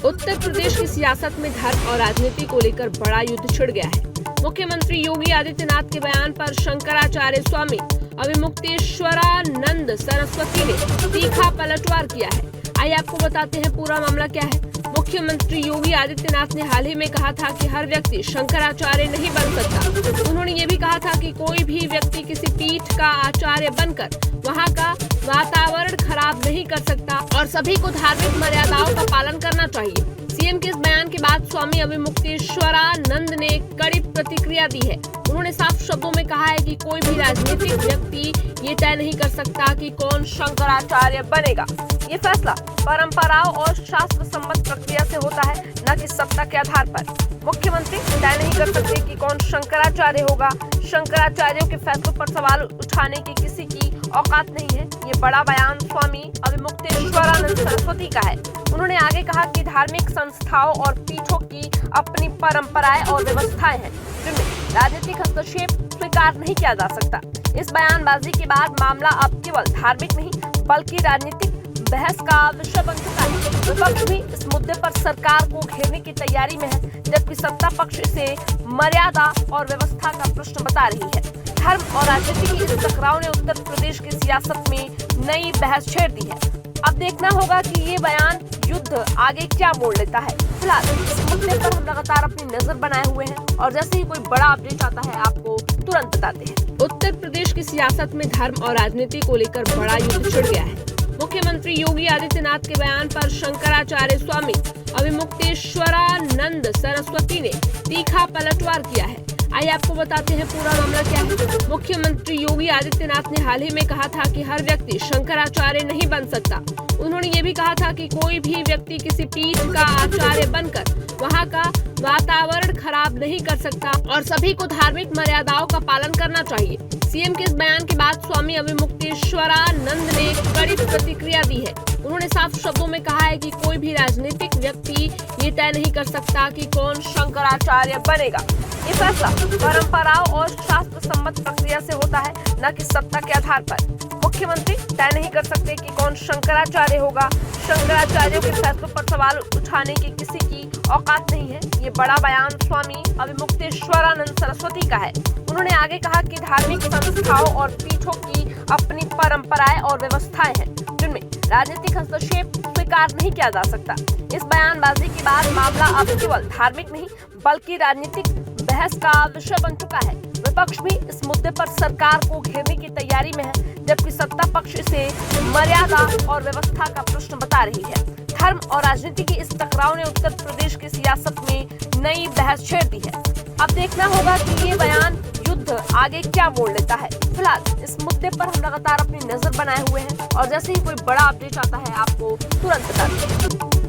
उत्तर प्रदेश की सियासत में धर्म और राजनीति को लेकर बड़ा युद्ध छिड़ गया है। मुख्यमंत्री योगी आदित्यनाथ के बयान पर शंकराचार्य स्वामी अविमुक्तेश्वरानंद सरस्वती ने तीखा पलटवार किया है। आइए आपको बताते हैं पूरा मामला क्या है। मुख्यमंत्री योगी आदित्यनाथ ने हाल ही में कहा था कि हर व्यक्ति शंकराचार्य नहीं बन सकता। उन्होंने ये भी कहा था कि कोई भी व्यक्ति किसी पीठ का आचार्य बनकर वहाँ का वातावरण खराब नहीं कर सकता और सभी को धार्मिक मर्यादाओं का पालन करना चाहिए। सीएम के इस बयान के बाद स्वामी अविमुक्तेश्वरानंद ने कड़ी प्रतिक्रिया दी है। उन्होंने साफ शब्दों में कहा है कि कोई भी राजनीतिक व्यक्ति ये तय नहीं कर सकता कि कौन शंकराचार्य बनेगा। ये फैसला परंपराओं और शास्त्र सम्मत प्रक्रिया से होता है, न कि सत्ता के आधार पर। मुख्यमंत्री तय नहीं कर सकते कि कौन शंकराचार्य होगा। शंकराचार्यों के फैसलों पर सवाल उठाने की किसी की औकात नहीं है। ये बड़ा बयान स्वामी अविमुक्तेश्वरानंद सरस्वती का है। उन्होंने आगे कहा कि धार्मिक संस्थाओं और पीठों की अपनी परंपराएं और व्यवस्थाएं हैं, जिनमें राजनीतिक हस्तक्षेप स्वीकार नहीं किया जा सकता। इस बयानबाजी के बाद मामला अब केवल धार्मिक नहीं बल्कि राजनीतिक बहस का विषय बन चुका है। विपक्ष भी इस मुद्दे पर सरकार को घेरने की तैयारी में है, जबकि सत्ता पक्ष इसे मर्यादा और व्यवस्था का प्रश्न बता रही है। धर्म और राजनीति की इस टकराव ने उत्तर प्रदेश की सियासत में नई बहस छेड़ दी है। अब देखना होगा कि ये बयान युद्ध आगे क्या मोड़ लेता है। फिलहाल इस मुद्दे पर हम लगातार अपनी नजर बनाए हुए हैं और जैसे ही कोई बड़ा अपडेट आता है आपको तुरंत बताते हैं। उत्तर प्रदेश की सियासत में धर्म और राजनीति को लेकर बड़ा युद्ध छिड़ गया है। मुख्यमंत्री योगी आदित्यनाथ के बयान पर शंकराचार्य स्वामी अविमुक्तेश्वरानंद सरस्वती ने तीखा पलटवार किया है। आइए आपको बताते हैं पूरा मामला क्या है। मुख्यमंत्री योगी आदित्यनाथ ने हाल ही में कहा था कि हर व्यक्ति शंकराचार्य नहीं बन सकता। उन्होंने ये भी कहा था कि कोई भी व्यक्ति किसी पीठ का आचार्य बनकर वहाँ का वातावरण खराब नहीं कर सकता और सभी को धार्मिक मर्यादाओं का पालन करना चाहिए। सीएम के इस बयान के बाद स्वामी अविमुक्तेश्वरानंद ने कड़ी प्रतिक्रिया दी है। उन्होंने साफ शब्दों में कहा है कि कोई भी राजनीतिक व्यक्ति ये तय नहीं कर सकता कि कौन शंकराचार्य बनेगा। ये फैसला परंपराओं और शास्त्र सम्मत प्रक्रिया से होता है, न कि सत्ता के आधार पर। मुख्यमंत्री तय नहीं कर सकते कि कौन शंकराचार्य होगा। शंकराचार्यों के फैसलों पर सवाल उठाने की किसी की औकात नहीं है। ये बड़ा बयान स्वामी अविमुक्तेश्वरानंद सरस्वती का है। उन्होंने आगे कहा कि धार्मिक संस्थाओं और पीठों की अपनी परंपराएं और व्यवस्थाएं हैं, जिनमें राजनीतिक हस्तक्षेप स्वीकार नहीं किया जा सकता। इस बयानबाजी के बाद मामला अब केवल धार्मिक नहीं बल्कि राजनीतिक बहस का विषय बन चुका है। विपक्ष भी इस मुद्दे पर सरकार को घेरने की तैयारी में है, जबकि सत्ता पक्ष इसे मर्यादा और व्यवस्था का प्रश्न बता रही है। धर्म और राजनीति की इस टकराव ने उत्तर प्रदेश की सियासत में नई बहस छेड़ दी है। अब देखना होगा कि ये बयान युद्ध आगे क्या मोड़ लेता है। फिलहाल इस मुद्दे पर हम लगातार अपनी नजर बनाए हुए हैं और जैसे ही कोई बड़ा अपडेट आता है आपको तुरंत बताते हैं।